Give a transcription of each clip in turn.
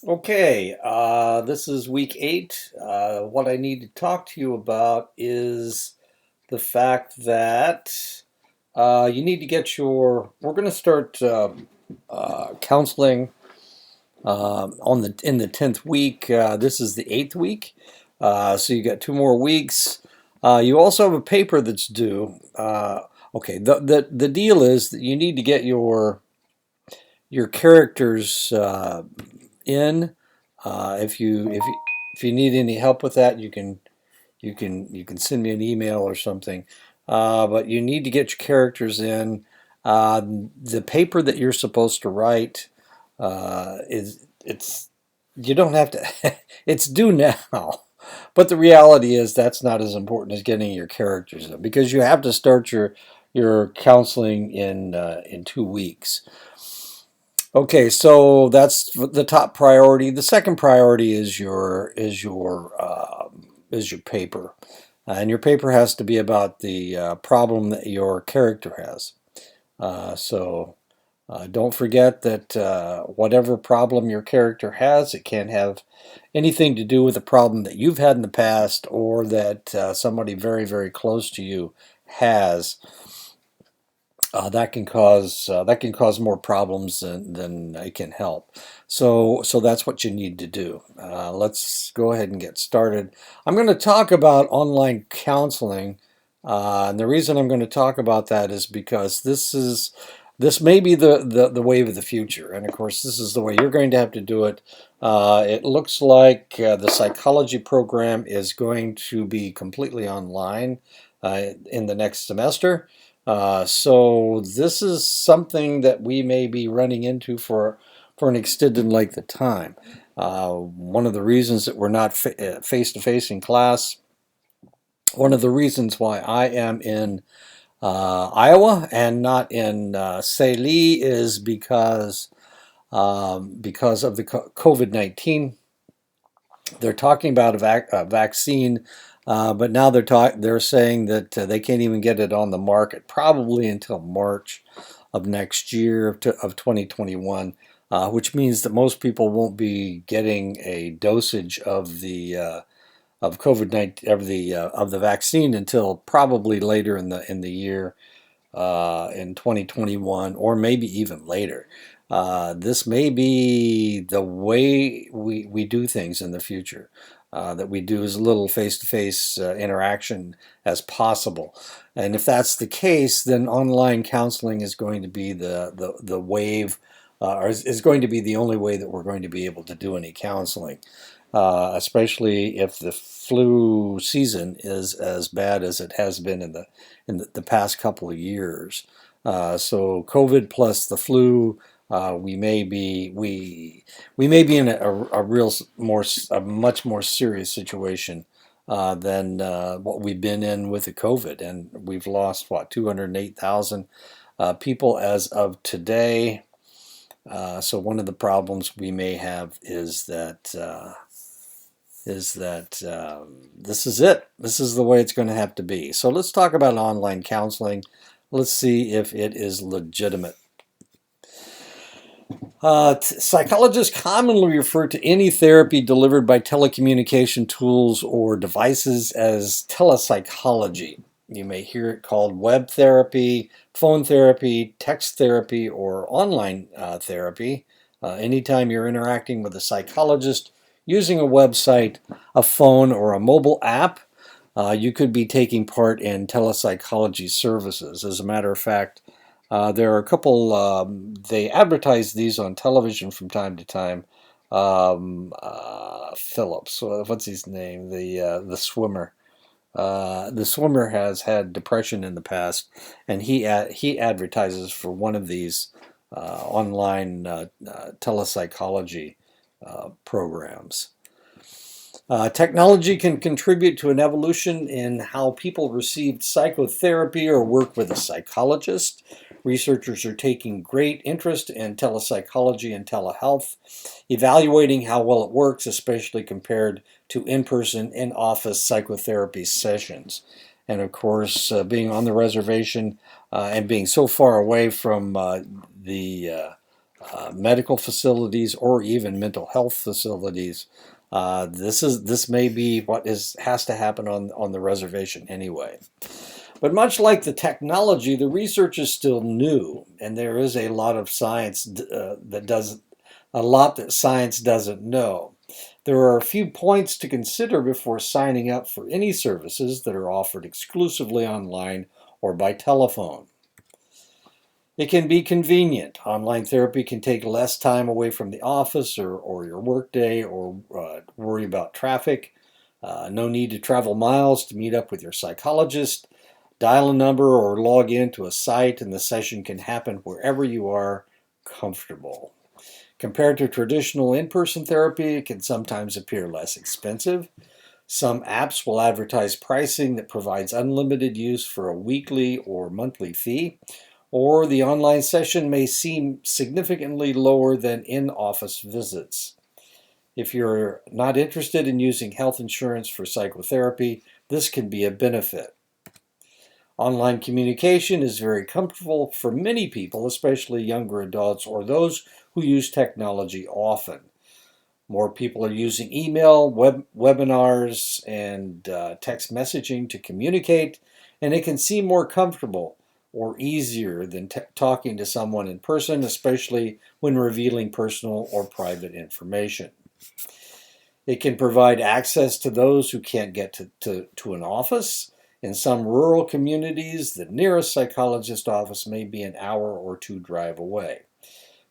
Okay, this is week 8. What I need to talk to you about is the fact that you need to get We're going to start counseling in the 10th week. This is the 8th week, so you got 2 more weeks. You also have a paper that's due. Okay, the deal is that you need to get your characters in. If you need any help with that, you can send me an email or something. But you need to get your characters in. The paper that you're supposed to write is it's you don't have to. It's due now. But the reality is that's not as important as getting your characters in because you have to start your counseling in 2 weeks. Okay, so that's the top priority. The second priority is your paper, and your paper has to be about the problem that your character has. So don't forget that whatever problem your character has, it can't have anything to do with a problem that you've had in the past or that somebody very, very close to you has. That can cause more problems than it can help. So that's what you need to do. Let's go ahead and get started. I'm going to talk about online counseling, and the reason I'm going to talk about that is because this may be the wave of the future, and of course this is the way you're going to have to do it. It looks like the psychology program is going to be completely online in the next semester. So this is something that we may be running into for an extended length of time. One of the reasons that we're not face to face in class, one of the reasons why I am in Iowa and not in Saline is because of the COVID-19. They're talking about a vaccine, but now they're saying that they can't even get it on the market probably until March of next year of 2021, which means that most people won't be getting a dosage of COVID-19 of the vaccine until probably later in the year in 2021 or maybe even later. This may be the way we do things in the future. That we do as little face-to-face interaction as possible. And if that's the case, then online counseling is going to be the wave, or is going to be the only way that we're going to be able to do any counseling, especially if the flu season is as bad as it has been in the past couple of years. So COVID plus the flu, we may be in a much more serious situation than what we've been in with the COVID, and we've lost 208,000 people as of today. So one of the problems we may have is that this is it. This is the way it's going to have to be. So let's talk about online counseling. Let's see if it is legitimate. Psychologists commonly refer to any therapy delivered by telecommunication tools or devices as telepsychology. You may hear it called web therapy, phone therapy, text therapy, or online therapy. Anytime you're interacting with a psychologist using a website, a phone, or a mobile app, you could be taking part in telepsychology services. As a matter of fact, there are a couple, they advertise these on television from time to time. Phillips, what's his name? The swimmer. The swimmer has had depression in the past, and he advertises for one of these online telepsychology programs. Technology can contribute to an evolution in how people receive psychotherapy or work with a psychologist. Researchers are taking great interest in telepsychology and telehealth, evaluating how well it works, especially compared to in-person, in-office psychotherapy sessions. And of course, being on the reservation and being so far away from the medical facilities, or even mental health facilities. This may be what has to happen on the reservation anyway. But much like the technology, the research is still new, and there is a lot of science that science doesn't know. There are a few points to consider before signing up for any services that are offered exclusively online or by telephone. It can be convenient. Online therapy can take less time away from the office or your workday or worry about traffic. No need to travel miles to meet up with your psychologist. Dial a number or log in to a site, and the session can happen wherever you are comfortable. Compared to traditional in-person therapy, it can sometimes appear less expensive. Some apps will advertise pricing that provides unlimited use for a weekly or monthly fee, or the online session may seem significantly lower than in-office visits. If you're not interested in using health insurance for psychotherapy, this can be a benefit. Online communication is very comfortable for many people, especially younger adults or those who use technology often. More people are using email, webinars, and text messaging to communicate, and it can seem more comfortable or easier than talking to someone in person, especially when revealing personal or private information. It can provide access to those who can't get to an office. In some rural communities, the nearest psychologist office may be an hour or two drive away.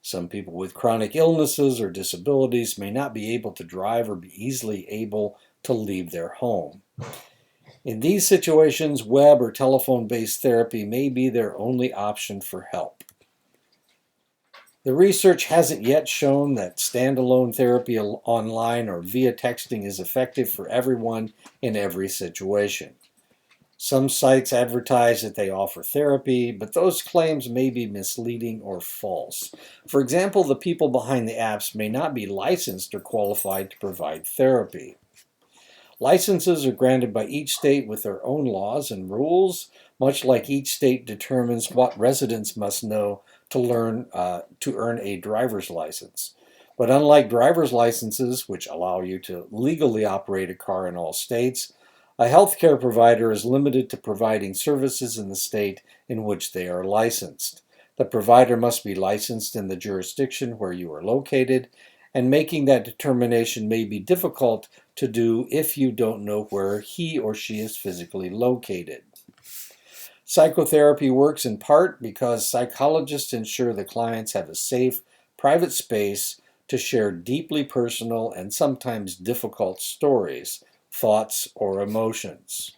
Some people with chronic illnesses or disabilities may not be able to drive or be easily able to leave their home. In these situations, web or telephone-based therapy may be their only option for help. The research hasn't yet shown that standalone therapy online or via texting is effective for everyone in every situation. Some sites advertise that they offer therapy, but those claims may be misleading or false. For example, the people behind the apps may not be licensed or qualified to provide therapy. Licenses are granted by each state with their own laws and rules, much like each state determines what residents must know to earn a driver's license. But unlike driver's licenses, which allow you to legally operate a car in all states, a healthcare provider is limited to providing services in the state in which they are licensed. The provider must be licensed in the jurisdiction where you are located, and making that determination may be difficult to do if you don't know where he or she is physically located. Psychotherapy works in part because psychologists ensure the clients have a safe, private space to share deeply personal and sometimes difficult stories, thoughts, or emotions.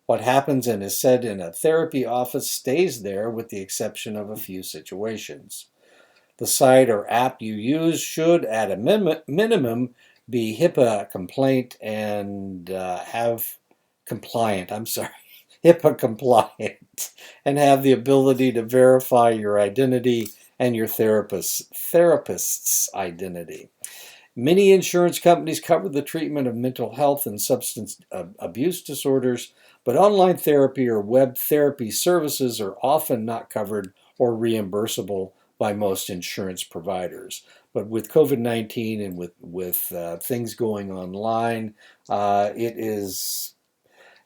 What happens and is said in a therapy office stays there with the exception of a few situations. The site or app you use should, at a minimum, be HIPAA compliant and HIPAA compliant, and have the ability to verify your identity and your therapist's identity. Many insurance companies cover the treatment of mental health and substance abuse disorders, but online therapy or web therapy services are often not covered or reimbursable by most insurance providers. But with COVID-19 and with things going online,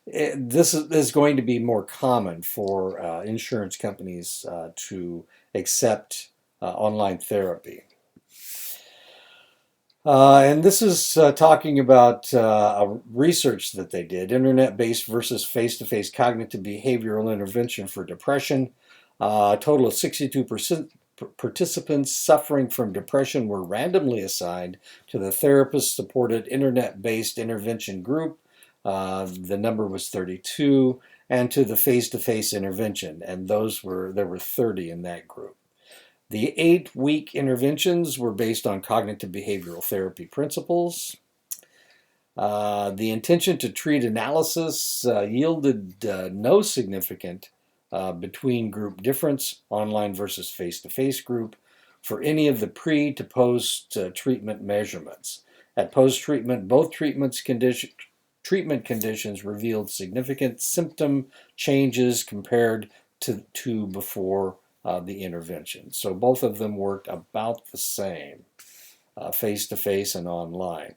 this is going to be more common for insurance companies to accept online therapy. And this is talking about a research that they did, internet-based versus face-to-face cognitive behavioral intervention for depression. A total of 62% participants suffering from depression were randomly assigned to the therapist-supported internet-based intervention group. The number was 32, and to the face-to-face intervention, and there were 30 in that group. The 8-week interventions were based on cognitive behavioral therapy principles. The intention to treat analysis yielded no significant between group difference, online versus face-to-face group, for any of the pre to post-treatment measurements. At post-treatment, both treatment conditions revealed significant symptom changes compared to before the intervention. So both of them worked about the same, face-to-face and online.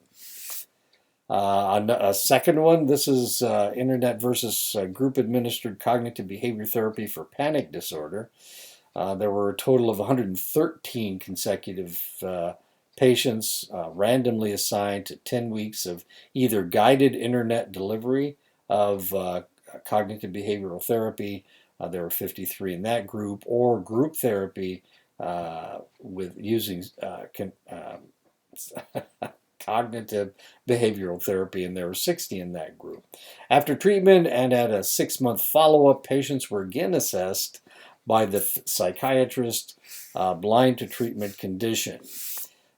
A second one, this is internet versus group-administered cognitive behavior therapy for panic disorder. There were a total of 113 consecutive patients randomly assigned to 10 weeks of either guided internet delivery of cognitive behavioral therapy. There were 53 in that group, or group therapy with using cognitive behavioral therapy, and there were 60 in that group. After treatment and at a 6-month follow-up, patients were again assessed by the psychiatrist blind to treatment condition.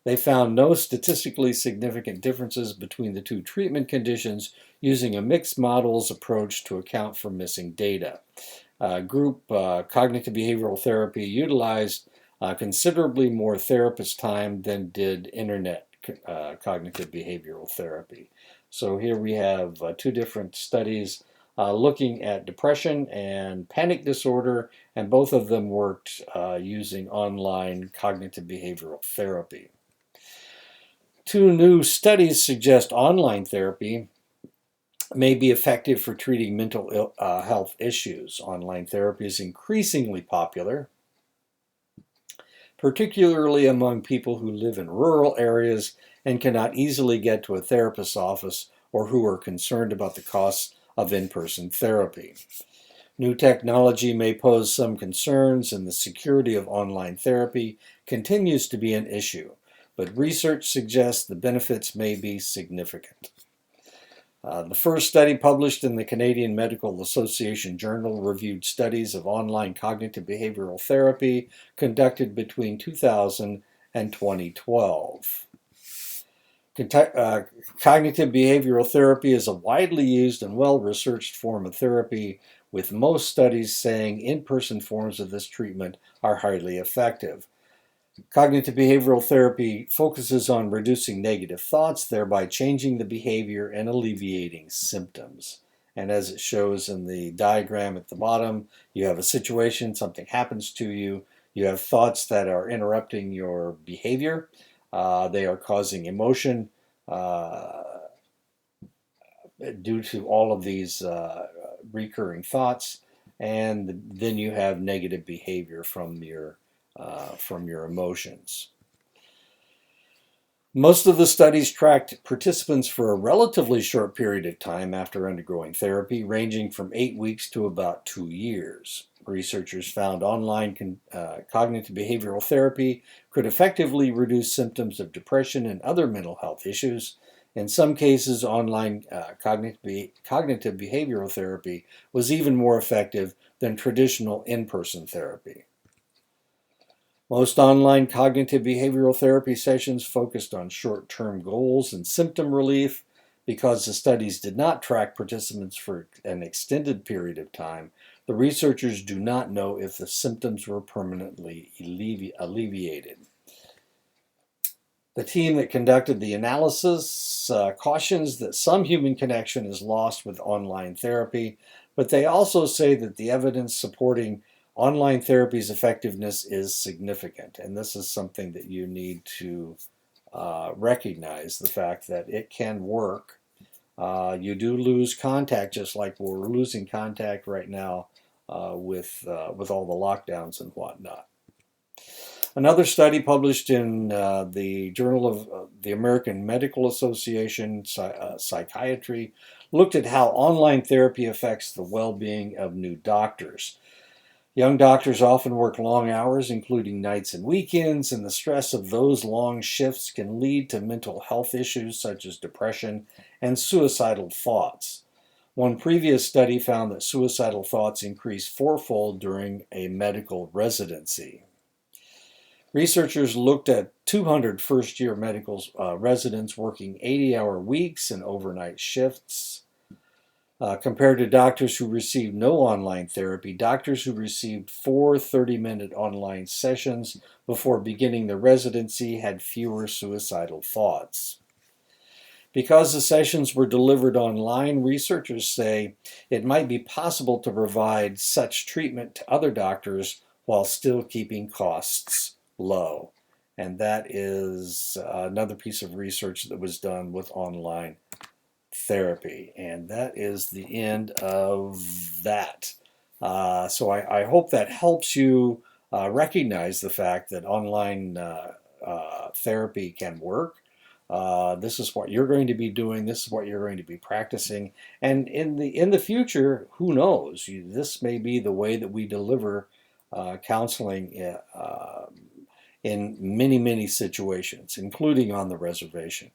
They found no statistically significant differences between the two treatment conditions using a mixed models approach to account for missing data. Group cognitive behavioral therapy utilized considerably more therapist time than did internet cognitive behavioral therapy. So here we have two different studies looking at depression and panic disorder, and both of them worked using online cognitive behavioral therapy. Two new studies suggest online therapy may be effective for treating mental health issues. Online therapy is increasingly popular, particularly among people who live in rural areas and cannot easily get to a therapist's office, or who are concerned about the costs of in-person therapy. New technology may pose some concerns, and the security of online therapy continues to be an issue, but research suggests the benefits may be significant. The first study, published in the Canadian Medical Association Journal, reviewed studies of online cognitive behavioral therapy conducted between 2000 and 2012. Cognitive behavioral therapy is a widely used and well-researched form of therapy, with most studies saying in-person forms of this treatment are highly effective. Cognitive behavioral therapy focuses on reducing negative thoughts, thereby changing the behavior and alleviating symptoms. And as it shows in the diagram at the bottom, you have a situation, something happens to you, you have thoughts that are interrupting your behavior, they are causing emotion due to all of these recurring thoughts, and then you have negative behavior from your emotions. Most of the studies tracked participants for a relatively short period of time after undergoing therapy, ranging from 8 weeks to about 2 years. Researchers found online cognitive behavioral therapy could effectively reduce symptoms of depression and other mental health issues. In some cases, online cognitive behavioral therapy was even more effective than traditional in-person therapy. Most online cognitive behavioral therapy sessions focused on short-term goals and symptom relief. Because the studies did not track participants for an extended period of time, the researchers do not know if the symptoms were permanently alleviated. The team that conducted the analysis cautions that some human connection is lost with online therapy, but they also say that the evidence supporting online therapy's effectiveness is significant, and this is something that you need to recognize, the fact that it can work. You do lose contact, just like we're losing contact right now with all the lockdowns and whatnot. Another study published in the Journal of the American Medical Association Psychiatry looked at how online therapy affects the well-being of new doctors. Young doctors often work long hours, including nights and weekends, and the stress of those long shifts can lead to mental health issues such as depression and suicidal thoughts. One previous study found that suicidal thoughts increased fourfold during a medical residency. Researchers looked at 200 first-year medical residents working 80-hour weeks and overnight shifts. Compared to doctors who received no online therapy, doctors who received 4 30-minute online sessions before beginning the residency had fewer suicidal thoughts. Because the sessions were delivered online, researchers say it might be possible to provide such treatment to other doctors while still keeping costs low. And that is another piece of research that was done with online therapy. And that is the end of that. So I hope that helps you recognize the fact that online therapy can work. This is what you're going to be doing. This is what you're going to be practicing. And in the future, who knows? This may be the way that we deliver counseling in many situations, including on the reservation.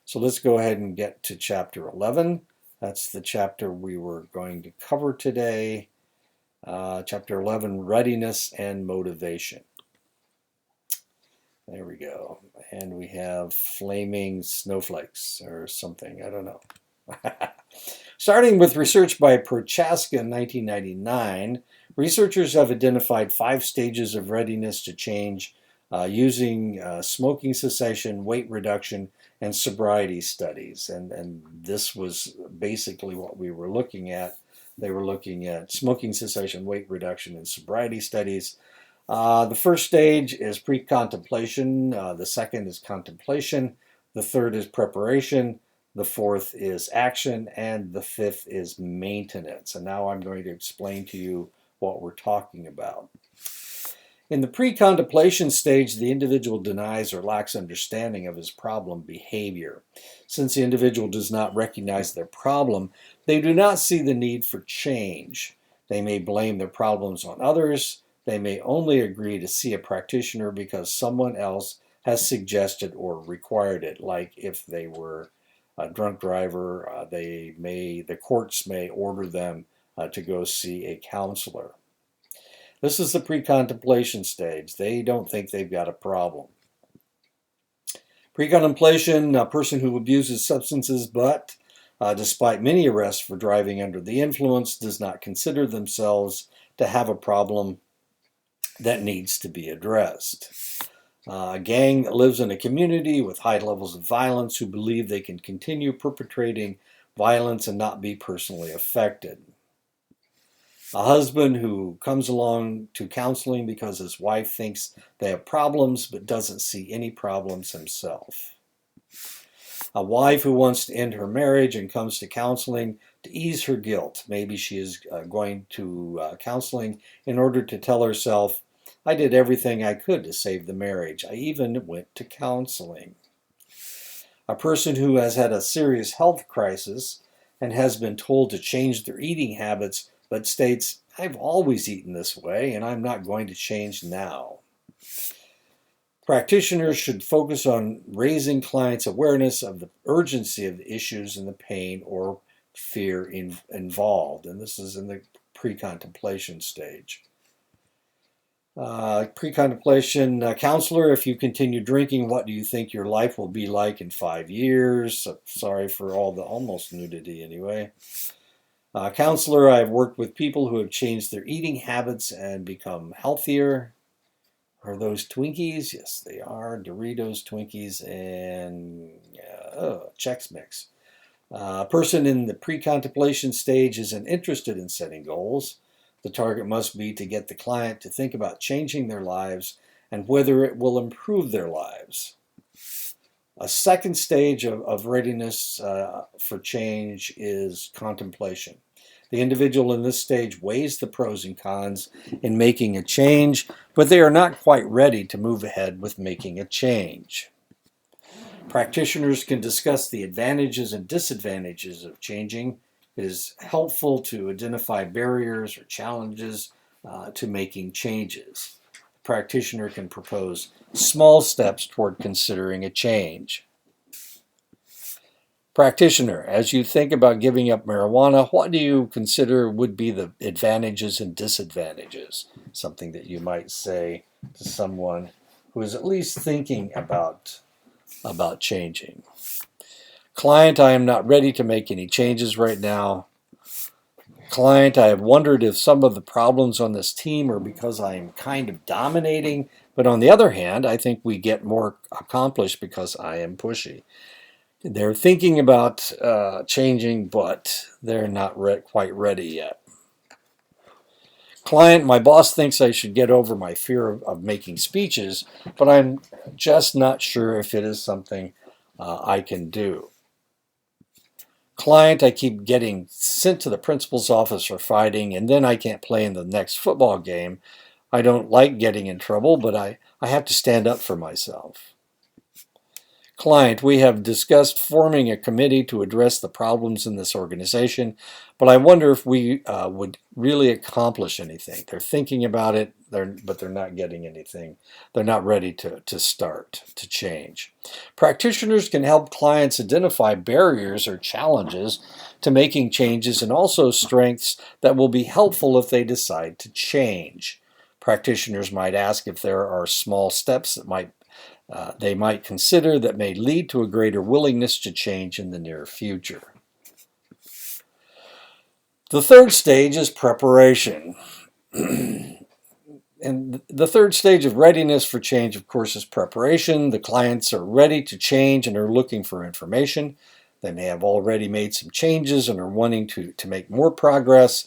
So let's go ahead and get to chapter 11. That's the chapter we were going to cover today. Chapter 11, Readiness and Motivation. There we go. And we have flaming snowflakes or something. I don't know. Starting with research by Prochaska in 1999, researchers have identified 5 stages of readiness to change using smoking cessation, weight reduction, and sobriety studies. And this was basically what we were looking at. They were looking at smoking cessation, weight reduction, and sobriety studies. The first stage is pre-contemplation. The second is contemplation. The third is preparation. The fourth is action. And the fifth is maintenance. And now I'm going to explain to you what we're talking about. In the pre-contemplation stage, the individual denies or lacks understanding of his problem behavior. Since the individual does not recognize their problem, they do not see the need for change. They may blame their problems on others. They may only agree to see a practitioner because someone else has suggested or required it, like if they were a drunk driver, the courts may order them to go see a counselor. This is the pre-contemplation stage. They don't think they've got a problem. Pre-contemplation, a person who abuses substances but, despite many arrests for driving under the influence, does not consider themselves to have a problem that needs to be addressed. A gang that lives in a community with high levels of violence who believe they can continue perpetrating violence and not be personally affected. A husband who comes along to counseling because his wife thinks they have problems but doesn't see any problems himself. A wife who wants to end her marriage and comes to counseling to ease her guilt. Maybe she is going to counseling in order to tell herself, I did everything I could to save the marriage. I even went to counseling. A person who has had a serious health crisis and has been told to change their eating habits but states, I've always eaten this way and I'm not going to change now. Practitioners should focus on raising clients' awareness of the urgency of the issues and the pain or fear involved. And this is in the pre-contemplation stage. Pre-contemplation counselor, if you continue drinking, what do you think your life will be like in 5 years? Sorry for all the almost nudity anyway. Counselor, I've worked with people who have changed their eating habits and become healthier. Are those Twinkies? Yes, they are. Doritos, Twinkies, and Chex Mix. A person in the pre-contemplation stage isn't interested in setting goals. The target must be to get the client to think about changing their lives and whether it will improve their lives. A second stage of readiness for change is contemplation. The individual in this stage weighs the pros and cons in making a change, but they are not quite ready to move ahead with making a change. Practitioners can discuss the advantages and disadvantages of changing. It is helpful to identify barriers or challenges to making changes. The practitioner can propose small steps toward considering a change. Practitioner, as you think about giving up marijuana, what do you consider would be the advantages and disadvantages? Something that you might say to someone who is at least thinking about changing. Client, I am not ready to make any changes right now. Client, I have wondered if some of the problems on this team are because I am kind of dominating, but on the other hand, I think we get more accomplished because I am pushy. They're thinking about changing, but they're not quite ready yet. Client, my boss thinks I should get over my fear of making speeches, but I'm just not sure if it is something I can do. Client, I keep getting sent to the principal's office for fighting, and then I can't play in the next football game. I don't like getting in trouble, but I have to stand up for myself. Client, we have discussed forming a committee to address the problems in this organization, but I wonder if we would really accomplish anything. They're thinking about it, but they're not getting anything. They're not ready to start, to change. Practitioners can help clients identify barriers or challenges to making changes and also strengths that will be helpful if they decide to change. Practitioners might ask if there are small steps that they might consider that may lead to a greater willingness to change in the near future. The third stage is preparation. And the third stage of readiness for change, of course, is preparation. The clients are ready to change and are looking for information. They may have already made some changes and are wanting to make more progress.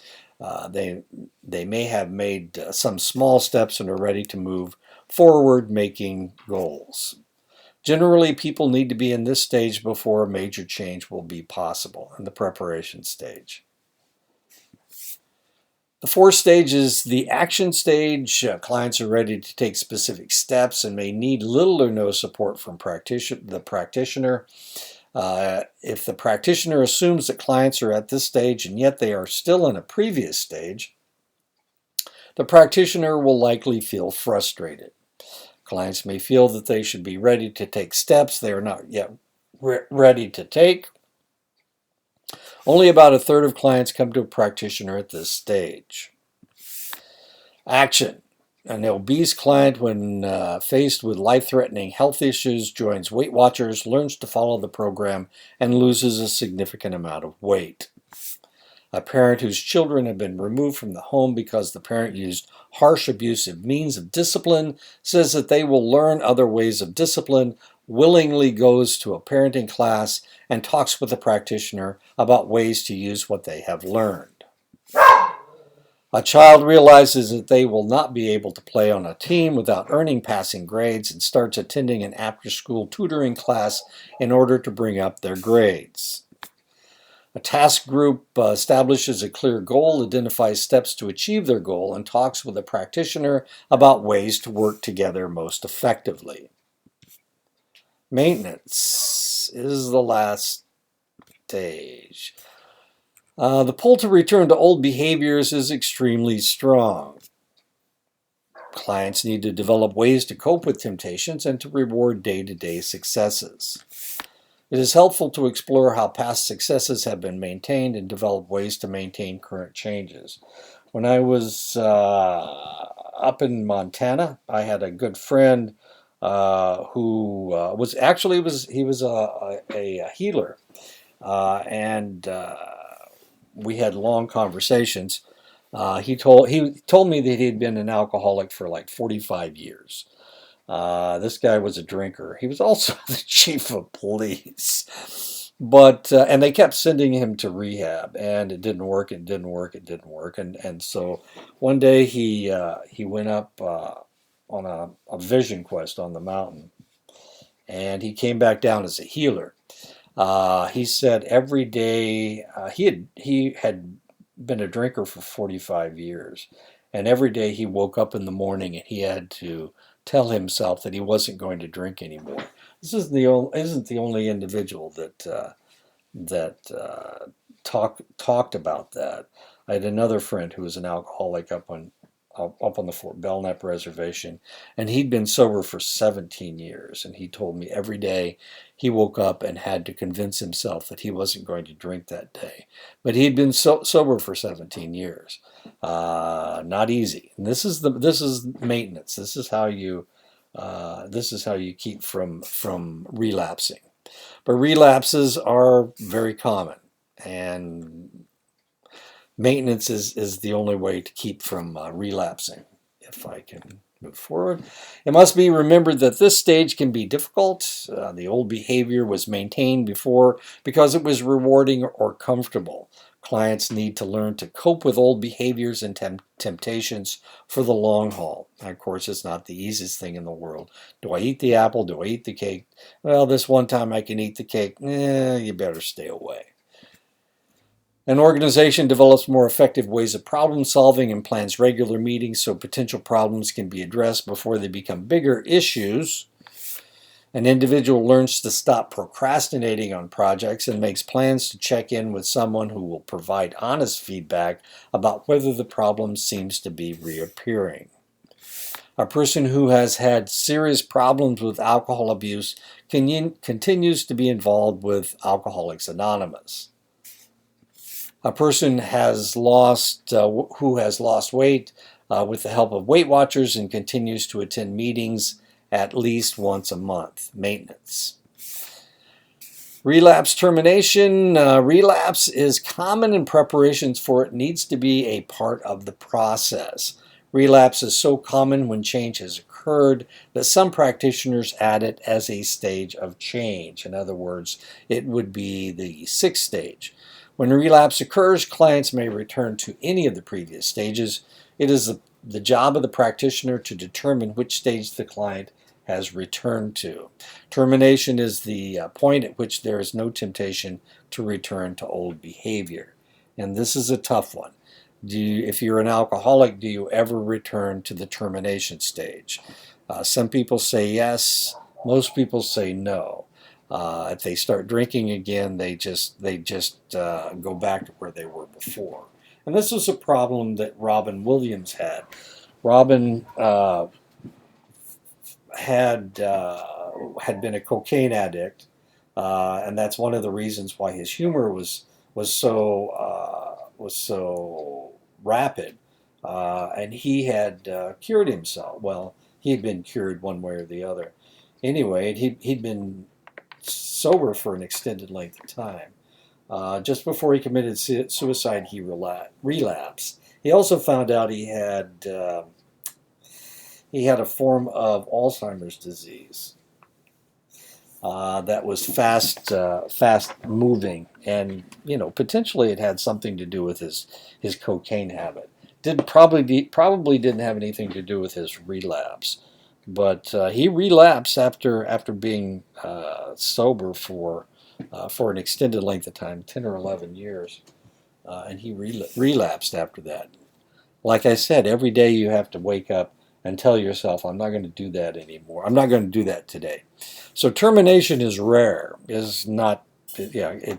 They may have made some small steps and are ready to move forward, making goals. Generally, people need to be in this stage before a major change will be possible, in the preparation stage. The fourth stage is the action stage. Clients are ready to take specific steps and may need little or no support from the practitioner. If the practitioner assumes that clients are at this stage and yet they are still in a previous stage, the practitioner will likely feel frustrated. Clients may feel that they should be ready to take steps they are not yet ready to take. Only about a third of clients come to a practitioner at this stage. Action. An obese client, when faced with life-threatening health issues, joins Weight Watchers, learns to follow the program, and loses a significant amount of weight. A parent whose children have been removed from the home because the parent used harsh, abusive means of discipline says that they will learn other ways of discipline, willingly goes to a parenting class, and talks with the practitioner about ways to use what they have learned. A child realizes that they will not be able to play on a team without earning passing grades and starts attending an after-school tutoring class in order to bring up their grades. A task group establishes a clear goal, identifies steps to achieve their goal, and talks with a practitioner about ways to work together most effectively. Maintenance is the last stage. The pull to return to old behaviors is extremely strong. Clients need to develop ways to cope with temptations and to reward day-to-day successes. It is helpful to explore how past successes have been maintained and develop ways to maintain current changes. When I was up in Montana, I had a good friend who was a healer, and we had long conversations. He told me that he had been an alcoholic for like 45 years. This guy was a drinker. He was also the chief of police. But and they kept sending him to rehab, and it didn't work. And so one day he went up on a vision quest on the mountain, and he came back down as a healer. He said every day he had been a drinker for 45 years, and every day he woke up in the morning and he had to tell himself that he wasn't going to drink anymore. This isn't the only individual that talked about that. I had another friend who was an alcoholic up on the Fort Belknap reservation, and he'd been sober for 17 years. And he told me every day he woke up and had to convince himself that he wasn't going to drink that day. But he had been sober for 17 years. Not easy. And this is maintenance. This is how you keep from relapsing. But relapses are very common, and maintenance is the only way to keep from relapsing. If I can move forward. It must be remembered that this stage can be difficult. The old behavior was maintained before because it was rewarding or comfortable. Clients need to learn to cope with old behaviors and temptations for the long haul. And of course, it's not the easiest thing in the world. Do I eat the apple? Do I eat the cake? Well, this one time I can eat the cake. You better stay away. An organization develops more effective ways of problem solving and plans regular meetings so potential problems can be addressed before they become bigger issues. An individual learns to stop procrastinating on projects and makes plans to check in with someone who will provide honest feedback about whether the problem seems to be reappearing. A person who has had serious problems with alcohol abuse continues to be involved with Alcoholics Anonymous. A person who has lost weight with the help of Weight Watchers and continues to attend meetings at least once a month. Maintenance. Relapse termination. Relapse is common and preparations for it needs to be a part of the process. Relapse is so common when change has occurred that some practitioners add it as a stage of change. In other words, it would be the 6th stage. When relapse occurs, clients may return to any of the previous stages. It is the job of the practitioner to determine which stage the client has returned to. Termination is the point at which there is no temptation to return to old behavior. And this is a tough one. If you're an alcoholic, do you ever return to the termination stage? Some people say yes. Most people say no. If they start drinking again, they just go back to where they were before. And this was a problem that Robin Williams had. Robin had been a cocaine addict, and that's one of the reasons why his humor was so rapid. And he had cured himself. Well, he had been cured one way or the other. Anyway, he'd been sober for an extended length of time. Just before he committed suicide, he relapsed. He also found out he had a form of Alzheimer's disease that was fast moving, and potentially it had something to do with his cocaine habit. Probably didn't have anything to do with his relapse, but he relapsed after being sober for an extended length of time, 10 or 11 years, and he relapsed after that. Like I said, every day you have to wake up and tell yourself, I'm not going to do that anymore. I'm not going to do that today. So termination is rare. It's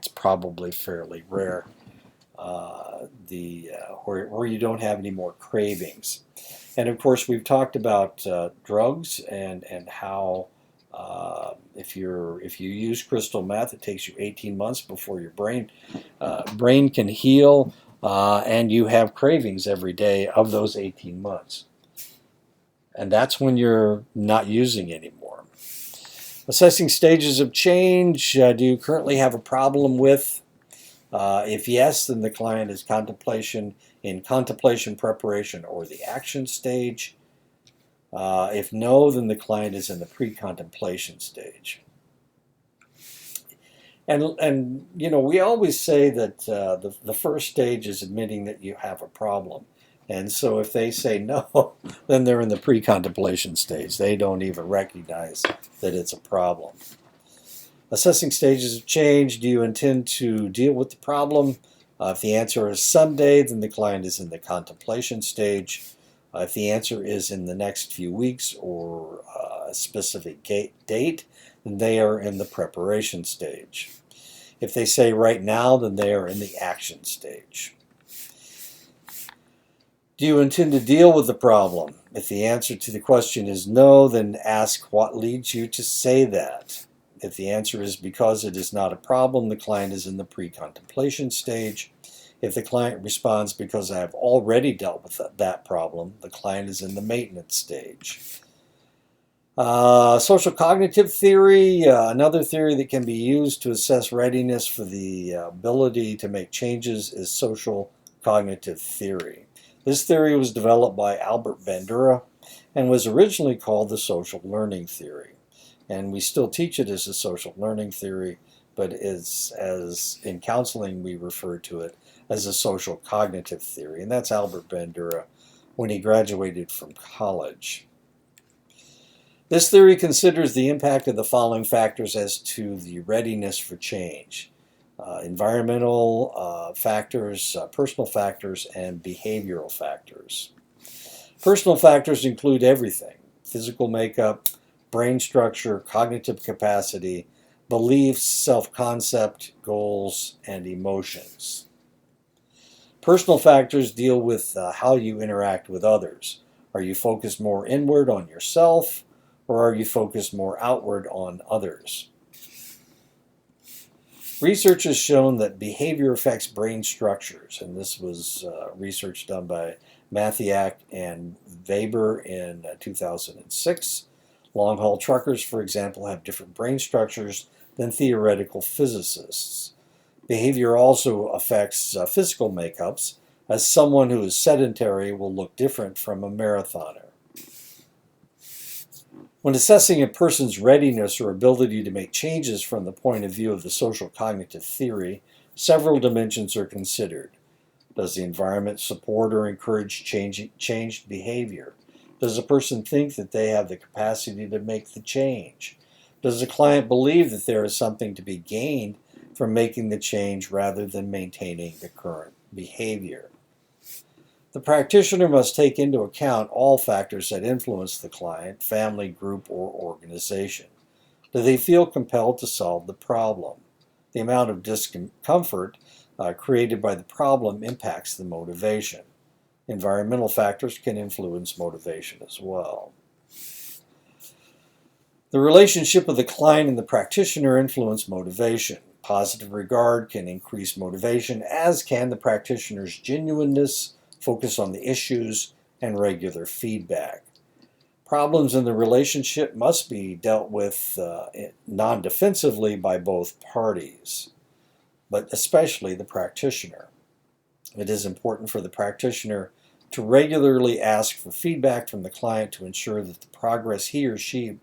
probably fairly rare. Where you don't have any more cravings. And of course, we've talked about drugs and how if you use crystal meth, it takes you 18 months before your brain can heal, and you have cravings every day of those 18 months. And that's when you're not using anymore. Assessing stages of change. Do you currently have a problem with? If yes, then the client is in contemplation, preparation, or the action stage. If no, then the client is in the pre-contemplation stage. And we always say that the first stage is admitting that you have a problem. And so if they say no, then they're in the pre-contemplation stage. They don't even recognize that it's a problem. Assessing stages of change. Do you intend to deal with the problem? If the answer is someday, then the client is in the contemplation stage. If the answer is in the next few weeks or a specific date, then they are in the preparation stage. If they say right now, then they are in the action stage. Do you intend to deal with the problem? If the answer to the question is no, then ask what leads you to say that. If the answer is because it is not a problem, the client is in the pre-contemplation stage. If the client responds because I have already dealt with that problem, the client is in the maintenance stage. Social cognitive theory, another theory that can be used to assess readiness for the ability to make changes, is social cognitive theory. This theory was developed by Albert Bandura and was originally called the social learning theory. and we still teach it as a social learning theory, but as in counseling we refer to it as a social cognitive theory, and that's Albert Bandura when he graduated from college. This theory considers the impact of the following factors as to the readiness for change: environmental factors, personal factors, and behavioral factors. Personal factors include everything: physical makeup, brain structure, cognitive capacity, beliefs, self-concept, goals, and emotions. Personal factors deal with how you interact with others. Are you focused more inward on yourself, or are you focused more outward on others? Research has shown that behavior affects brain structures, and this was research done by Mathiak and Weber in 2006. Long-haul truckers, for example, have different brain structures than theoretical physicists. Behavior also affects physical makeups, as someone who is sedentary will look different from a marathoner. When assessing a person's readiness or ability to make changes from the point of view of the social cognitive theory, several dimensions are considered. Does the environment support or encourage changed behavior? Does a person think that they have the capacity to make the change? Does the client believe that there is something to be gained from making the change rather than maintaining the current behavior? The practitioner must take into account all factors that influence the client, family, group, or organization. Do they feel compelled to solve the problem? The amount of discomfort created by the problem impacts the motivation. Environmental factors can influence motivation as well. The relationship of the client and the practitioner influence motivation. Positive regard can increase motivation, as can the practitioner's genuineness, focus on the issues, and regular feedback. Problems in the relationship must be dealt with non-defensively by both parties, but especially the practitioner. It is important for the practitioner to regularly ask for feedback from the client to ensure that the progress he or she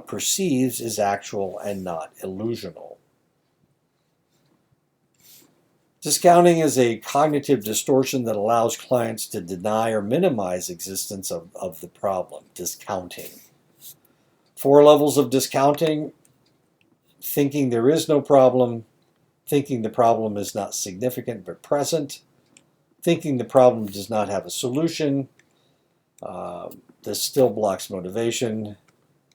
perceives is actual and not illusional. Discounting is a cognitive distortion that allows clients to deny or minimize existence of the problem. Discounting. 4 levels of discounting: thinking there is no problem, thinking the problem is not significant but present, thinking the problem does not have a solution, this still blocks motivation,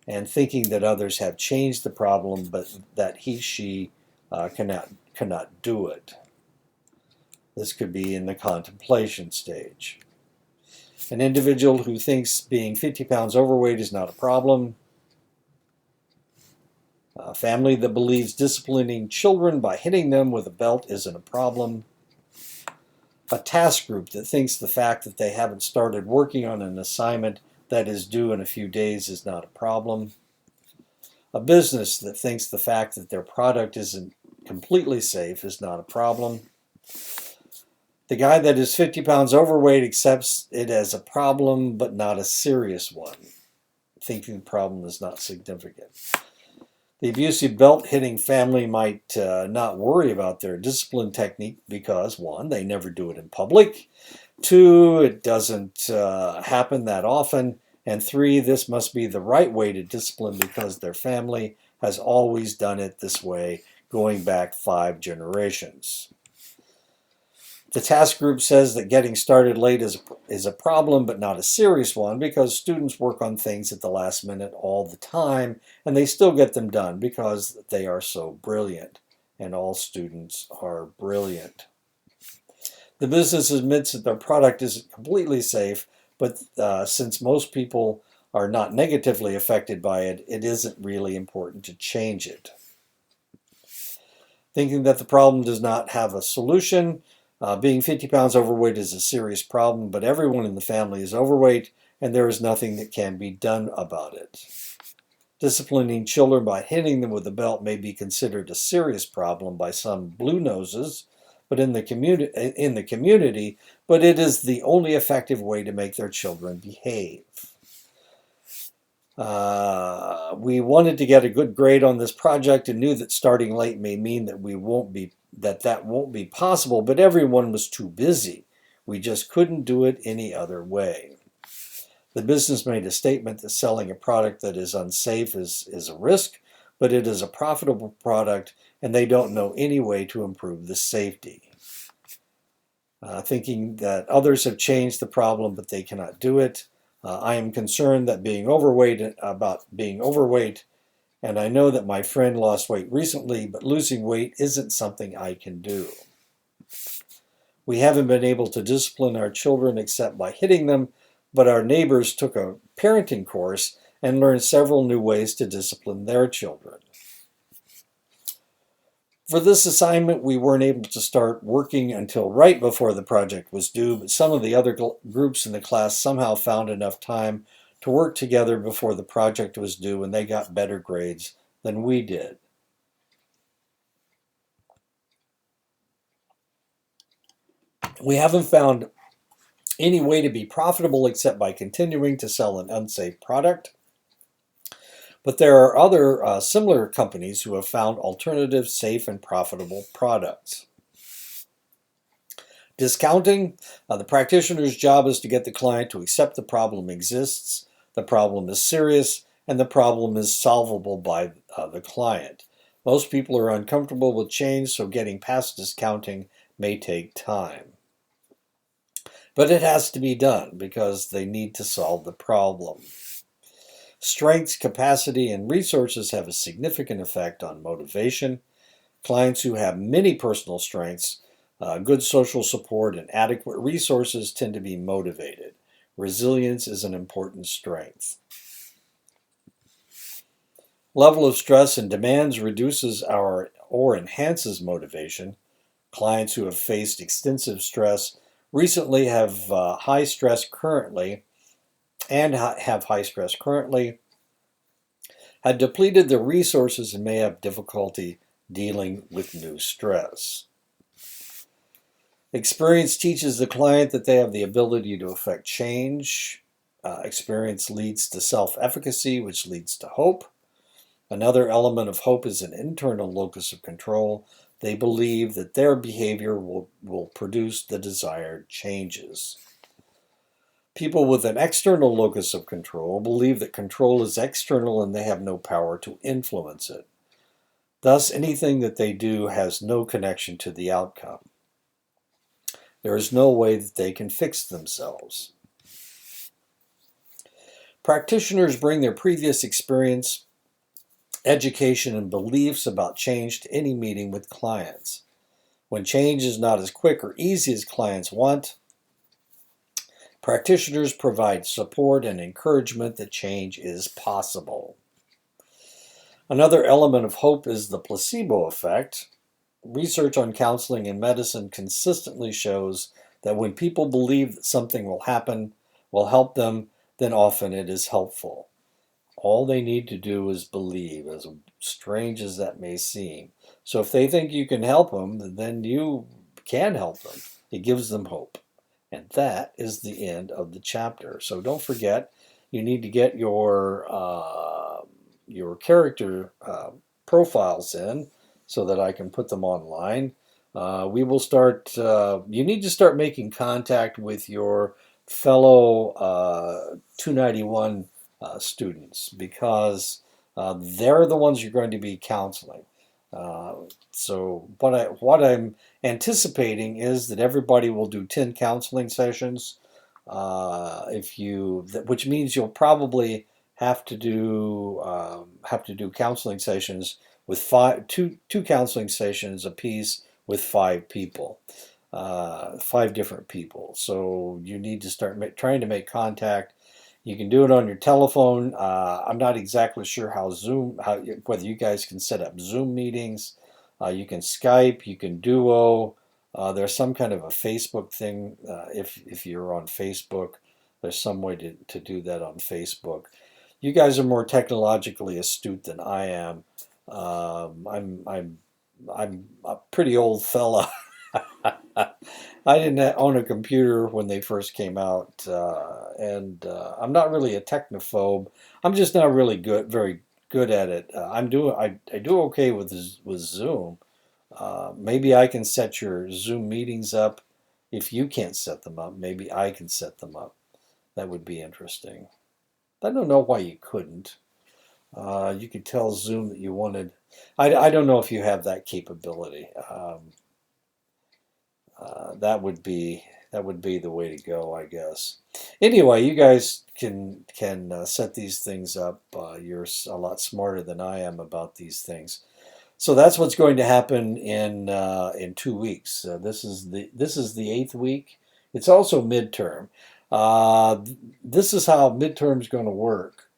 and thinking that others have changed the problem but that she cannot do it. This could be in the contemplation stage. An individual who thinks being 50 pounds overweight is not a problem. A family that believes disciplining children by hitting them with a belt isn't a problem. A task group that thinks the fact that they haven't started working on an assignment that is due in a few days is not a problem. A business that thinks the fact that their product isn't completely safe is not a problem. The guy that is 50 pounds overweight accepts it as a problem, but not a serious one, thinking the problem is not significant. The abusive belt-hitting family might not worry about their discipline technique because, 1, they never do it in public, 2, it doesn't happen that often, and 3, this must be the right way to discipline because their family has always done it this way, going back 5 generations. The task group says that getting started late is a problem, but not a serious one, because students work on things at the last minute all the time, and they still get them done because they are so brilliant, and all students are brilliant. The business admits that their product isn't completely safe, but since most people are not negatively affected by it, it isn't really important to change it. Thinking that the problem does not have a solution. Being 50 pounds overweight is a serious problem, but everyone in the family is overweight, and there is nothing that can be done about it. Disciplining children by hitting them with a belt may be considered a serious problem by some blue noses, but in the community, but it is the only effective way to make their children behave. We wanted to get a good grade on this project and knew that starting late may mean that that won't be possible, but everyone was too busy. We just couldn't do it any other way. The business made a statement that selling a product that is unsafe is a risk, but it is a profitable product and they don't know any way to improve the safety. Thinking that others have changed the problem, but they cannot do it. I am concerned that about being overweight, and I know that my friend lost weight recently, but losing weight isn't something I can do. We haven't been able to discipline our children except by hitting them, but our neighbors took a parenting course and learned several new ways to discipline their children. For this assignment, we weren't able to start working until right before the project was due, but some of the other groups in the class somehow found enough time to work together before the project was due, and they got better grades than we did. We haven't found any way to be profitable except by continuing to sell an unsafe product. But there are other similar companies who have found alternative, safe, and profitable products. Discounting, the practitioner's job is to get the client to accept the problem exists, the problem is serious, and the problem is solvable by the client. Most people are uncomfortable with change, so getting past discounting may take time. But it has to be done because they need to solve the problem. Strengths, capacity, and resources have a significant effect on motivation. Clients who have many personal strengths, good social support, and adequate resources tend to be motivated. Resilience is an important strength. Level of stress and demands reduces or enhances motivation. Clients who have faced extensive stress recently have high stress currently had depleted their resources and may have difficulty dealing with new stress. Experience teaches the client that they have the ability to affect change. Experience leads to self-efficacy, which leads to hope. Another element of hope is an internal locus of control. They believe that their behavior will produce the desired changes. People with an external locus of control believe that control is external and they have no power to influence it. Thus, anything that they do has no connection to the outcome. There is no way that they can fix themselves. Practitioners bring their previous experience, education, and beliefs about change to any meeting with clients. When change is not as quick or easy as clients want, practitioners provide support and encouragement that change is possible. Another element of hope is the placebo effect. Research on counseling and medicine consistently shows that when people believe that something will help them, then often it is helpful. All they need to do is believe, as strange as that may seem. So if they think you can help them, then you can help them. It gives them hope. And that is the end of the chapter. So don't forget, you need to get your character profiles in so that I can put them online. We will start, you need to start making contact with your fellow 291 students because they're the ones you're going to be counseling. So what I'm anticipating is that everybody will do 10 counseling sessions. Which means you'll probably have to do counseling sessions with two counseling sessions apiece with 5 people, 5 different people. So you need to start trying to make contact. You can do it on your telephone. I'm not exactly sure whether you guys can set up Zoom meetings. You can Skype, you can Duo. There's some kind of a Facebook thing. If you're on Facebook, there's some way to do that on Facebook. You guys are more technologically astute than I am. I'm a pretty old fella. I didn't own a computer when they first came out, and I'm not really a technophobe. I'm just not really very good at it. I do okay with Zoom. Maybe I can set your Zoom meetings up. If you can't set them up, maybe I can set them up. That would be interesting. I don't know why you couldn't. You could tell Zoom that you wanted. I don't know if you have that capability. That would be the way to go, I guess. Anyway, you guys can set these things up. You're a lot smarter than I am about these things. So that's what's going to happen in 2 weeks. This is the eighth week. It's also midterm. This is how midterm's going to work.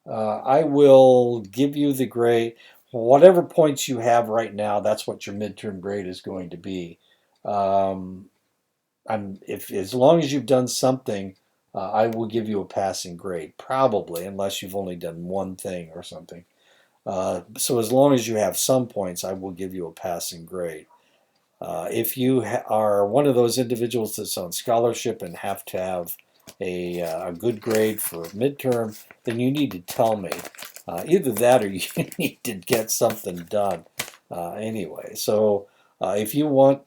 I will give you the grade, whatever points you have right now. That's what your midterm grade is going to be. Um, if as long as you've done something, I will give you a passing grade, probably, unless you've only done one thing or something. So as long as you have some points, I will give you a passing grade. If you are one of those individuals that's on scholarship and have to have a good grade for midterm, then you need to tell me. Either that or you need to get something done. Anyway, so if you want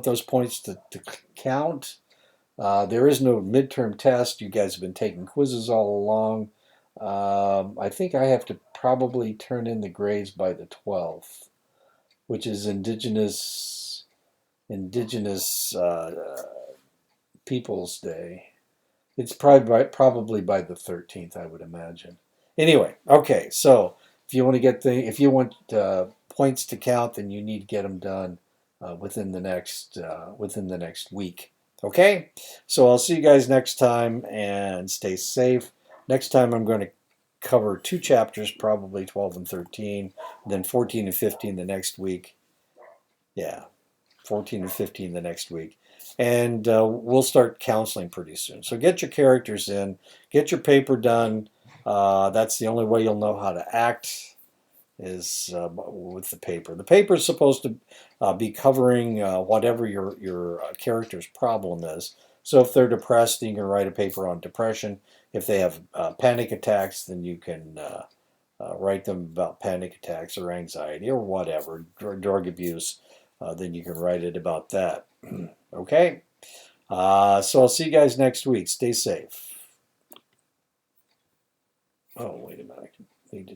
those points to count, there is no midterm test. You guys have been taking quizzes all along. I think I have to probably turn in the grades by the 12th, which is Indigenous Peoples Day. It's probably by the 13th, I would imagine. Anyway, okay. So if you want points to count, then you need to get them done within the next week. Okay. So I'll see you guys next time, and stay safe. Next time I'm going to cover two chapters, probably 12 and 13, then 14 and 15 the next week. Yeah, 14 and 15 the next week. And we'll start counseling pretty soon. So get your characters in, get your paper done. That's the only way you'll know how to act is with the paper. The paper is supposed to be covering whatever your character's problem is. So if they're depressed, you can write a paper on depression. If they have panic attacks, then you can write them about panic attacks or anxiety or whatever, drug abuse. Then you can write it about that. Okay? So I'll see you guys next week. Stay safe. Oh, wait a minute. I need to